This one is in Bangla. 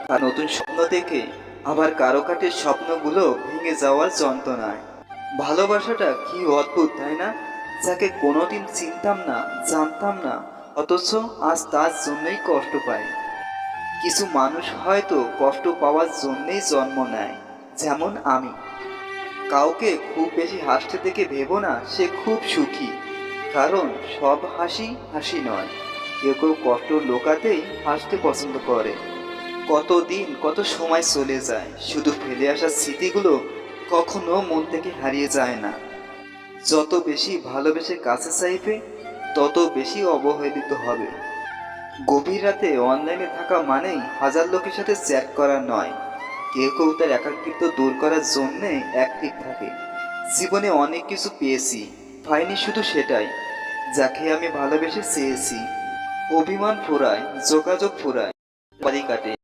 আর নতুন স্বপ্ন দেখে আবার কারো কাটে স্বপ্নগুলো ভেঙে যাওয়ার যন্ত্রণায়। ভালোবাসাটা কি অদ্ভুত, তাই না? যাকে কোনোদিন চিনতাম না, জানতাম না, অথচ আজ তার জন্যই কষ্ট পাই। কিছু মানুষ হয়তো কষ্ট পাওয়ার জন্যই জন্ম নেয়, যেমন আমি। কাউকে খুব বেশি হাসতে দেখে ভেবো না সে খুব সুখী, কারণ সব হাসি হাসি নয়। কেউ কেউ কষ্ট লোকাতেই হাসতে পছন্দ করে। কতদিন কত সময় চলে যায়, শুধু ফেলে আসা স্মৃতিগুলো কখনো মন থেকে হারিয়ে যায় না। যত বেশি ভালোবেসে কাছে চাইবে, তত বেশি অবহেলিত হবে। গভীর রাতে অনলাইনে থাকা মানেই হাজার লোকের সাথে চ্যাট করা নয়। কেউ কেউ তার একাকিত্ব দূর করার জন্যে অ্যাক্টিভ থাকে। জীবনে অনেক কিছু পেয়েছি, পাইনি শুধু সেটাই যাকে আমি ভালোবেসে চেয়েছি। অভিমান ফুরায়, যোগাযোগ ফুরায়, বাড়ি কাটে।